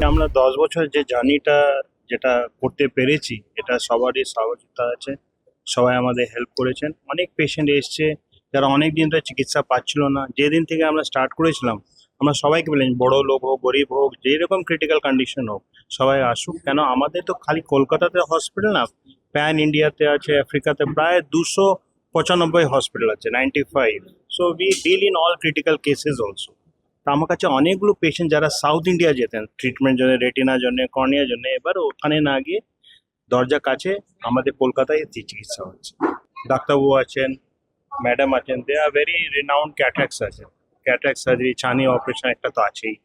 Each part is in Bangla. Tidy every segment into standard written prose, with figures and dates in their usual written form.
আমরা 10 বছর যে জার্নিটা যেটা করতে পেরেছি, এটা সবারই সহযোগিতা আছে। সবাই আমাদের হেল্প করেছেন। অনেক পেশেন্ট এসছে যারা অনেক দিন ধরে চিকিৎসা পাচ্ছিল না। যেদিন থেকে আমরা স্টার্ট করেছিলাম, আমরা সবাইকে বলেন, বড় লোক হোক, গরিব হোক, যেরকম ক্রিটিক্যাল কন্ডিশন হোক, সবাই আসুক। কেন আমাদের তো খালি কলকাতাতে হসপিটাল না, প্যান ইন্ডিয়াতে আছে, আফ্রিকাতে প্রায় 295 হসপিটাল আছে, 95। So we deal in all critical cases also. তা আমার কাছে অনেকগুলো পেশেন্ট যারা সাউথ ইন্ডিয়া যেতেন ট্রিটমেন্ট জন্য, রেটিনার জন্য, কর্নিয়ার জন্য, এবার ওখানে না গিয়ে দরজা কাছে আমাদের কলকাতায় চিকিৎসা হচ্ছে। ডাক্তারবাবু আছেন, ম্যাডাম আছেন, they are very renowned cataract surgeon. Cataract surgery, ছানি অপারেশন একটা তো আছেই।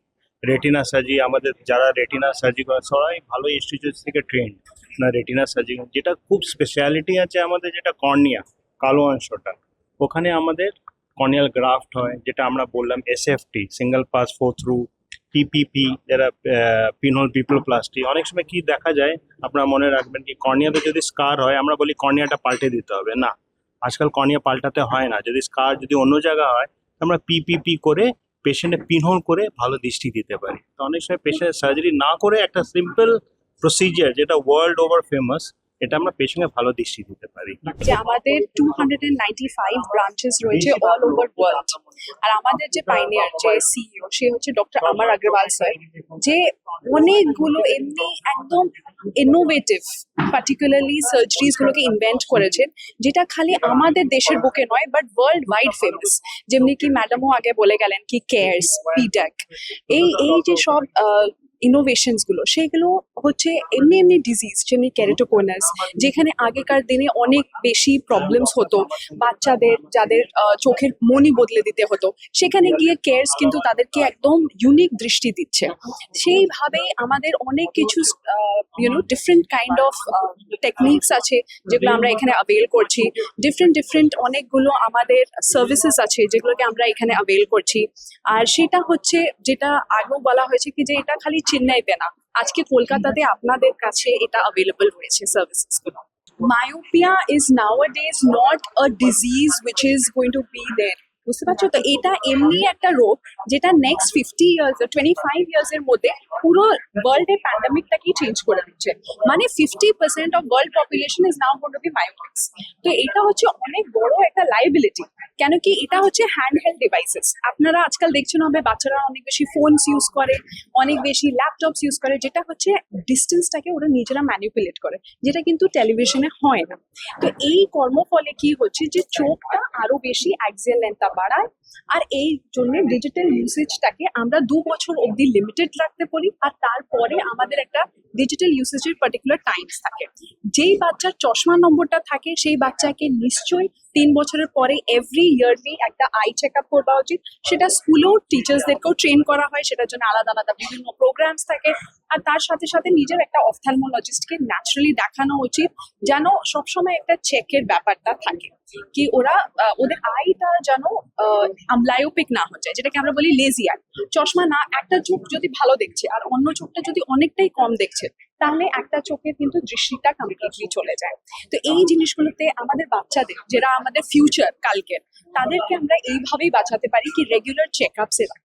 রেটিনা সার্জারি, আমাদের যারা রেটিনা সার্জারি করে সবাই ভালো ইনস্টিটিউট থেকে ট্রেন্ড না রেটিনা সার্জারি। যেটা খুব স্পেশালিটি আছে আমাদের, যেটা কর্নিয়া, কালো অংশটা, ওখানে আমাদের কর্নিয়াল গ্রাফট হয়, যেটা আমরা বললাম এসএফটি, সিঙ্গেল পাস ফো থ্রু, পিপিপি, যারা পিনহোল পিপলোপ্লাস্টি। অনেক সময় কি দেখা যায়, আপনারা মনে রাখবেন কি, কর্নিয়াতে যদি স্কার হয় আমরা বলি কর্নিয়াটা পাল্টে দিতে হবে, না, আজকাল কর্নিয়া পাল্টাতে হয় না। যদি স্কার যদি অন্য জায়গা হয়, আমরা পিপিপি করে পেশেন্টে পিনহোল করে ভালো দৃষ্টি দিতে পারি। তো অনেক সময় পেশেন্টের সার্জারি না করে একটা সিম্পল প্রসিজার, যেটা ওয়ার্ল্ড ওভার ফেমাস, এটা আমরা পেশেন্টে ভালো দৃষ্টি দিতে পারি। যে আমাদের 295 ব্রাঞ্চেস রয়েছে অল ওভার ওয়ার্ল্ড। আর আমাদের যে পাইনিয়ার, যে সিইও, সে হচ্ছে ডক্টর অমর আগরওয়াল স্যার, যে অনেকগুলো এমনি একদম ইনোভেটিভ পার্টিকুলারলি সার্জারিজ গুলোকে ইনভেন্ট করেছেন, যেটা খালি আমাদের দেশের বুকে নয় বাট ওয়ার্ল্ড ওয়াইড ফেমাস। যেমনি কি ম্যাডামও আগে বলে গেলেন কি কেয়ারস, পিডাক, এই এই যে সব ইনোভেশনস গুলো, সেগুলো হচ্ছে এমনি এমনি ডিজিজ, যেমনি ক্যারেটোকোনাস, যেখানে আগেকার দিনে অনেক বেশি প্রবলেমস হতো বাচ্চাদের, যাদের চোখের মনি বদলে দিতে হতো, সেখানে গিয়ে কেয়ারস কিন্তু তাদেরকে একদম ইউনিক দৃষ্টি দিচ্ছে। সেইভাবেই আমাদের অনেক কিছু ডিফারেন্ট কাইন্ড অফ টেকনিক্স আছে যেগুলো আমরা এখানে অ্যাভেল করছি। ডিফারেন্ট অনেকগুলো আমাদের সার্ভিসেস আছে যেগুলোকে আমরা এখানে অ্যাভেল করছি। আর সেটা হচ্ছে, যেটা আগেও বলা হয়েছে কি, যে এটা খালি চেন্নাইতে না, আজকে কলকাতাতে আপনাদের কাছে এটা অ্যাভেলেবল হয়েছে সার্ভিসেস গুলো। Myopia is nowadays not a disease which is going to be there, বুঝতে পারছো তো? এটা এমনি একটা রোগ যেটা নেক্সট 50 ইয়ার্স 25 ইয়ার্স এর মধ্যে পুরো ওয়ার্ল্ডের প্যান্ডামিকটাকেই চেঞ্জ করে দিচ্ছে। মানে 50% of world population is now going to be myopics. তো এটা হচ্ছে অনেক বড় একটা লাইবিলিটি, কেন কি এটা হচ্ছে হ্যান্ড হেল্ড ডিভাইসেস। আপনারা আজকাল দেখছেন হবে বাচ্চারা অনেক বেশি ফোনস ইউজ করে, অনেক বেশি ল্যাপটপস ইউজ করে, যেটা হচ্ছে ডিস্টেন্সটাকে ওরা নিজেরা ম্যানিপুলেট করে, যেটা কিন্তু টেলিভিশনে হয় না। তো এই কর্মফলে কি হচ্ছে, যে চোখটা আরো বেশি অ্যাক্সিয়াল লেন্থটা বাড়ায়। আর এই জন্য ডিজিটাল ইউসেজটাকে আমরা 2 বছর অবধি লিমিটেড রাখতে পারি, আর তারপরে আমাদের একটা ডিজিটাল ইউসেজের পার্টিকুলার টাইমস থাকে। যেই বাচ্চার চশমা নম্বরটা থাকে, সেই বাচ্চাকে নিশ্চয়ই 3 বছরের পরে এভরি ইয়ারলি একটা আই চেক আপ করবা উচিত। সেটা স্কুলেও টিচার্সদেরকেও ট্রেন করা হয়, সেটার জন্য আলাদা আলাদা বিভিন্ন প্রোগ্রামস থাকে। আর তার সাথে সাথে নিজের একটা অফথালমোলজিস্টকে ন্যাচারালি দেখানো উচিত, যেন সবসময় একটা চেকের ব্যাপারটা থাকে, কি ওরা ওদের আইটা যেন আমলায়োপিক না হয়ে যায়, যেটাকে আমরা বলি লেজি আই। চশমা না, একটা চোখ যদি ভালো দেখছে আর অন্য চোখটা যদি অনেকটাই কম দেখছে, তাহলে একটা চোখের কিন্তু দৃষ্টিটা কমপ্লিটলি চলে যায়। তো এই জিনিসগুলোতে আমাদের বাচ্চাদের, যারা আমাদের ফিউচার কালকের, তাদেরকে আমরা এইভাবেই বাঁচাতে পারি কি রেগুলার চেক আপসে রাখি।